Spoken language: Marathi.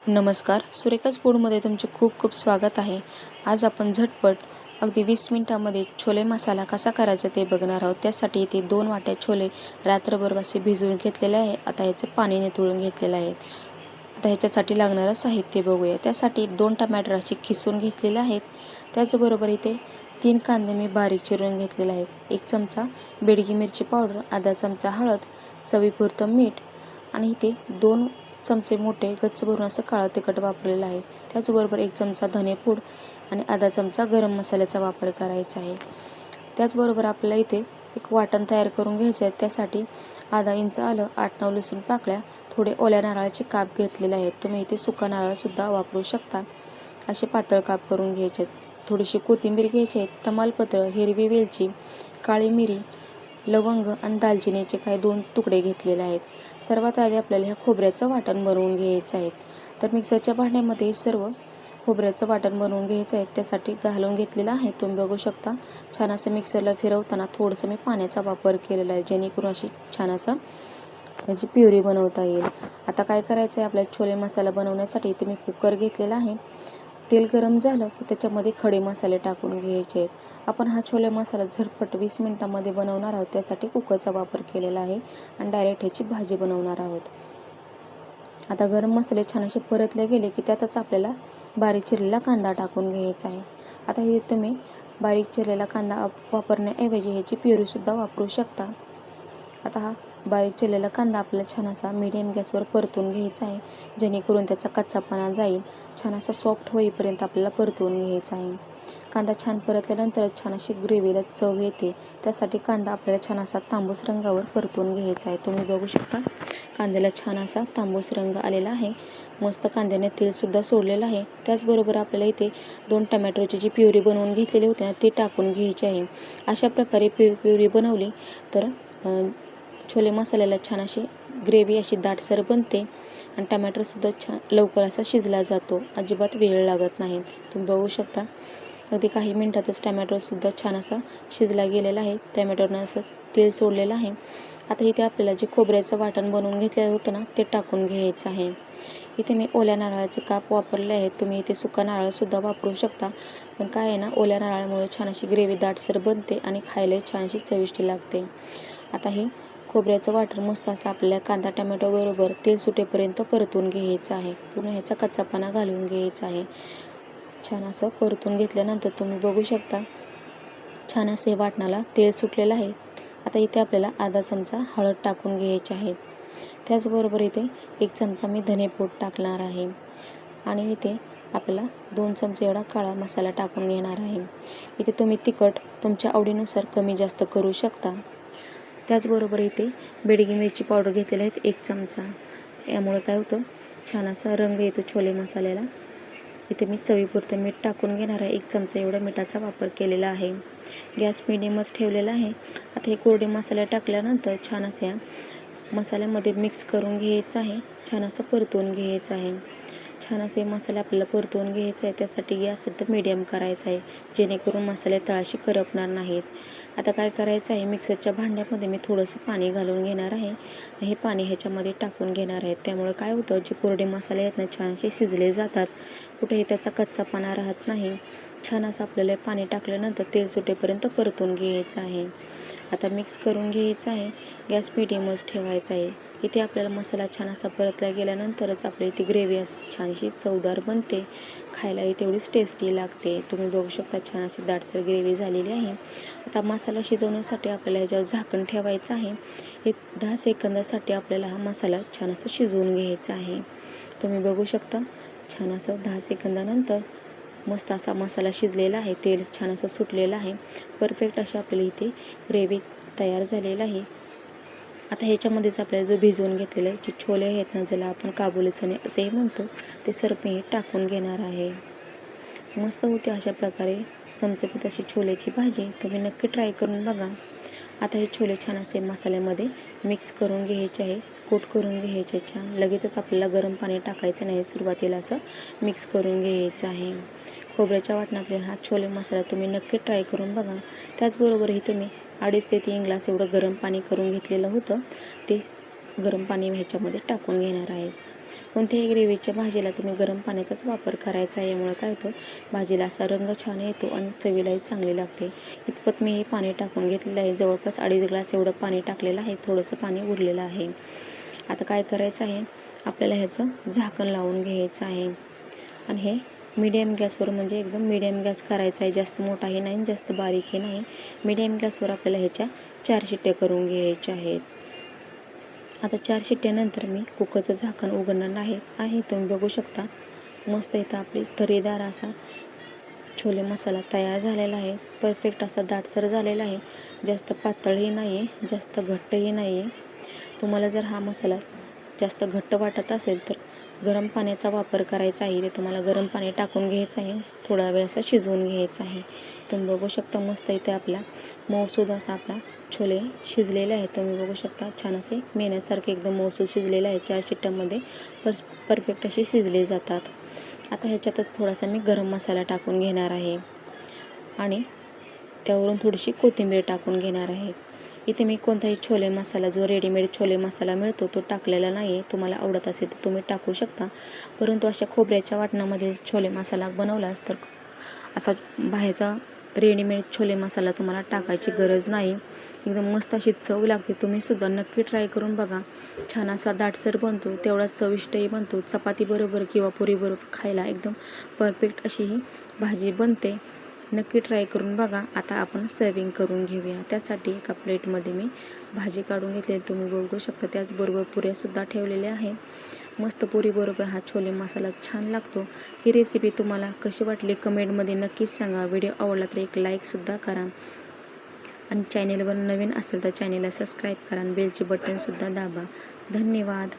नमस्कार. सुरेखाच फूडमध्ये तुमचे खूप खूप स्वागत आहे. आज आपण झटपट अगदी 20 मिनिटांमध्ये छोले मसाला कसा करायचा ते बघणार आहोत. त्यासाठी इथे 2 वाट्या छोले रात्रभर असे भिजवून घेतलेले आहे. आता याचे पाणी निथळून घेतलेले आहेत. आता ह्याच्यासाठी लागणारं साहित्य बघूया. त्यासाठी 2 टमाटर असे खिसून घेतलेले आहेत. त्याचबरोबर इथे 3 कांदे मी बारीक चिरून घेतलेले आहेत. 1 चमचा बेडगी मिरची पावडर, अर्धा चमचा हळद, चवीपुरतं मीठ आणि इथे 2 चमचे मोठे गच्च भरून असं काळं तिखट वापरलेलं आहे. त्याचबरोबर 1 चमचा धनेपूड आणि अर्धा चमचा गरम मसाल्याचा वापर करायचा आहे. त्याचबरोबर आपल्याला इथे एक वाटण तयार करून घ्यायचं आहे. त्यासाठी अर्धा इंच आलं, 8-9 लसूण पाकळ्या, थोडे ओल्या नारळाचे काप घेतलेले आहेत. तुम्ही इथे सुका नारळसुद्धा वापरू शकता. असे पातळ काप करून घ्यायचे आहेत. थोडीशी कोथिंबीर घ्यायची आहे. तमालपत्र, हिरवी वेलची, काळी मिरी, लवंग आणि दालचिनीचे काही 2 तुकडे घेतलेले आहेत. सर्वात आधी आपल्याला ह्या खोबऱ्याचं वाटण बनवून घ्यायचं आहे. तर मिक्सरच्या भांड्यामध्ये सर्व खोबऱ्याचं वाटण बनवून घ्यायचं आहे. त्यासाठी घालून घेतलेलं आहे. तुम्ही बघू शकता छान असं मिक्सरला फिरवताना थोडंसं मी पाण्याचा वापर केलेला आहे, जेणेकरून अशी छान असं याची प्युरी बनवता येईल. आता काय करायचं आहे, आपल्याला छोले मसाला बनवण्यासाठी इथे मी कुकर घेतलेला आहे. तेल गरम झालं की त्याच्यामध्ये खडे मसाले टाकून घ्यायचे आहेत. आपण हा छोले मसाला झटपट 20 मिनिटांमध्ये बनवणार आहोत. त्यासाठी कुकरचा वापर केलेला आहे आणि डायरेक्ट ह्याची भाजी बनवणार आहोत. आता गरम मसाले छान असे परतले गेले की त्यातच आपल्याला बारीक चिरलेला कांदा टाकून घ्यायचा आहे. आता हे तुम्ही बारीक चिरलेला कांदा वापरण्याऐवजी ह्याची प्युरीसुद्धा वापरू शकता. आता हा बारीक चिरलेला कांदा आपल्याला छान असा मीडियम गॅसवर परतून घ्यायचा आहे, जेणेकरून त्याचा कच्चापणा जाईल. छान असा सॉफ्ट होईपर्यंत आपल्याला परतवून घ्यायचा आहे. कांदा छान परतल्यानंतर छान अशी ग्रेव्हीला चव येते. त्यासाठी कांदा आपल्याला छान असा तांबूस रंगावर परतून घ्यायचा आहे. तुम्ही बघू शकता कांद्याला छान असा तांबूस रंग आलेला आहे. मस्त कांद्याने तेलसुद्धा सोडलेलं आहे. त्याचबरोबर आपल्याला इथे 2 टमॅटोची जी प्युरी बनवून घेतलेली होती ना, ती टाकून घ्यायची आहे. अशा प्रकारे प्युरी बनवली तर छोले मसाल्याला छान अशी ग्रेव्ही अशी दाटसर बनते आणि टमॅटोसुद्धा छान लवकर असा शिजला जातो. अजिबात वेळ लागत नाही. तुम्ही बघू शकता अगदी काही मिनिटातच टमॅटोसुद्धा छान असा शिजला गेलेला आहे. टमॅटोनं असं तेल सोडलेलं आहे. आता इथे आपल्याला जे खोबऱ्याचं वाटण बनवून घेतलेलं होतं ना, ते टाकून घ्यायचं आहे. इथे मी ओल्या नारळाचे काप वापरले आहेत. तुम्ही इथे सुका नारळसुद्धा वापरू शकता. पण काय आहे ना, ओल्या नारळामुळे छान अशी ग्रेव्ही दाटसर बनते आणि खायला छान अशी चविष्ट लागते. आता हे खोबऱ्याचं वाटण मस्त असं आपल्याला कांदा टमॅटोबरोबर तेल सुटेपर्यंत परतून घ्यायचं आहे. पूर्ण ह्याचा कच्चापणा घालून घ्यायचा आहे. छान असं परतून घेतल्यानंतर तुम्ही बघू शकता छान असे वाटणाला तेल सुटलेलं आहे. आता इथे आपल्याला अर्धा चमचा हळद टाकून घ्यायची आहे. त्याचबरोबर इथे 1 चमचा मी धनेपूड टाकणार आहे आणि इथे आपल्याला 2 चमचे एवढा काळा मसाला टाकून घेणार आहे. इथे तुम्ही तिखट तुमच्या आवडीनुसार कमी जास्त करू शकता. त्याचबरोबर इथे बेडगी मिरची पावडर घेतलेले आहेत 1 चमचा. यामुळे काय होतं, छान असा रंग येतो छोले मसाल्याला. इथे मी चवीपुरतं मीठ टाकून घेणार आहे. 1 चमचा एवढा मिठाचा वापर केलेला आहे. गॅस मिडियमच ठेवलेला आहे. आता हे कोरडे मसाले टाकल्यानंतर छान अशा मसाल्यामध्ये मिक्स करून घ्यायचं आहे. छान असं परतवून घ्यायचं आहे. छान असे मसाले आपल्याला परतवून घ्यायचे आहे. त्यासाठी गॅस एकदम मीडियम करायचा आहे, जेणेकरून मसाले तळाशी करपणार नाहीत. आता काय करायचं आहे, मिक्सरच्या भांड्यामध्ये मी थोडंसं पाणी घालून घेणार आहे. हे पाणी ह्याच्यामध्ये टाकून घेणार आहे. त्यामुळे काय होतं, जे कोरडे मसाले आहेत ना, छानसे शिजले जातात. कुठेही त्याचा कच्चापणा राहत नाही. छान असं आपल्याला पाणी टाकल्यानंतर तेल सुटेपर्यंत परतून घ्यायचं आहे. आता मिक्स करून घ्यायचं आहे. गॅस मिडियमच ठेवायचा आहे. इथे आपल्याला मसाला छान असा परतला गेल्यानंतरच आपल्या इथे ग्रेव्ही अशी छानशी चवदार बनते. खायलाही तेवढीच टेस्टी लागते. तुम्ही बघू शकता छान अशी दाटसर ग्रेव्ही झालेली आहे. आता मसाला शिजवण्यासाठी आपल्याला ह्याच्यावर झाकण ठेवायचं आहे. एक 10 सेकंदासाठी आपल्याला हा मसाला छान असं शिजवून घ्यायचा आहे. तुम्ही बघू शकता छान असं 10 सेकंदानंतर मस्त असा मसाला शिजलेला आहे. तेल छान असं सुटलेलं आहे. परफेक्ट अशी आपल्याला इथे ग्रेव्ही तयार झालेला आहे. आता ह्याच्यामध्येच आपल्याला जो भिजवून घेतलेले जे छोले आहेत ना, ज्याला आपण काबुली चणे असेही म्हणतो, ते सर्व मी टाकून घेणार आहे. मस्त होते अशा प्रकारे चमचमीत अशी छोलेची भाजी. तुम्ही नक्की ट्राय करून बघा. आता हे छोले छान असे मसाल्यामध्ये मिक्स करून घ्यायचे आहे, कोट करून घ्यायचे छान. लगेचच आपल्याला गरम पाणी टाकायचं नाही, सुरुवातीला असं मिक्स करून घ्यायचं आहे. खोबऱ्याच्या वाटणातले हा छोले मसाला तुम्ही नक्की ट्राय करून बघा. त्याचबरोबर इथे मी 2.5 ते 3 ग्लास एवढं गरम पाणी करून घेतलेलं होतं. ते गरम पाणी ह्याच्यामध्ये टाकून घेणार आहे. कोणत्याही ग्रेव्हीच्या भाजीला तुम्ही गरम पाण्याचाच वापर करायचा आहे. यामुळे काय होतं, भाजीला असा रंग छान येतो आणि चवीलाही चांगली लागते. इतपत मी हे पाणी टाकून घेतलेलं आहे. जवळपास 2.5 ग्लास एवढं पाणी टाकलेलं आहे. थोडंसं पाणी उरलेलं आहे. आता काय करायचं आहे, आपल्याला ह्याचं झाकण लावून घ्यायचं आहे आणि हे मीडियम गॅसवर, म्हणजे एकदम मीडियम गॅस करायचा आहे. जास्त मोठाही नाही, जास्त बारीकही नाही. मीडियम गॅसवर आपल्याला ह्याच्या 4 शिट्ट्या करून घ्यायच्या आहेत. आता 4 शिट्ट्यानंतर मी कुकरचं झाकण उघडणार आहे. तुम्ही बघू शकता, मस्त इथं आपली तर्रीदार असा छोले मसाला तयार झालेला आहे. परफेक्ट असा दाटसर झालेला आहे. जास्त पातळही नाही आहे, जास्त घट्टही नाही आहे. तुम्हाला जर हा मसाला जास्त घट्ट वाटत असेल तर गरम पाण्याचा वापर करायचा आहे. ते तुम्हाला गरम पाणी टाकून घ्यायचं आहे. थोडा वेळ असं शिजवून घ्यायचं आहे. तुम्ही बघू शकता, मस्त इथे आपला मऊसूद असा आपला छोले शिजलेले आहेत. तुम्ही बघू शकता, छान असे मेण्यासारखे एकदम मऊसूद शिजलेले आहे. 4 शिट्ट्यामध्ये परफेक्ट असे शिजले जातात. आता ह्याच्यातच थोडासा मी गरम मसाला टाकून घेणार आहे आणि त्यावरून थोडीशी कोथिंबीर टाकून घेणार आहे. इथे मी कोणताही छोले मसाला, जो रेडीमेड छोले मसाला मिळतो तो टाकलेला नाही आहे. तुम्हाला आवडत असेल तर तुम्ही टाकू शकता. परंतु अशा खोबऱ्याच्या वाटणामध्ये छोले मसाला बनवलास तर असा बाहेरचा रेडीमेड छोले मसाला तुम्हाला टाकायची गरज नाही. एकदम मस्त अशी चव लागते. तुम्हीसुद्धा नक्की ट्राय करून बघा. छान असा दाटसर बनतो, तेवढाच चविष्टही बनतो. चपातीबरोबर किंवा पुरीबरोबर खायला एकदम परफेक्ट अशी ही भाजी बनते. नक्की ट्राय करून बघा. आता आपण सर्विंग करून घेऊया. त्यासाठी एका प्लेटमध्ये मी भाजी काढून घेतलेली तुम्ही बघू शकता. त्याचबरोबर पुऱ्यासुद्धा ठेवलेल्या आहेत. मस्त पुरीबरोबर हा छोले मसाला छान लागतो. ही रेसिपी तुम्हाला कशी वाटली कमेंटमध्ये नक्कीच सांगा. व्हिडिओ आवडला तर एक लाईकसुद्धा करा आणि चॅनेलवर नवीन असेल तर चॅनेलला सबस्क्राईब करा आणि बेलचे बटनसुद्धा दाबा. धन्यवाद.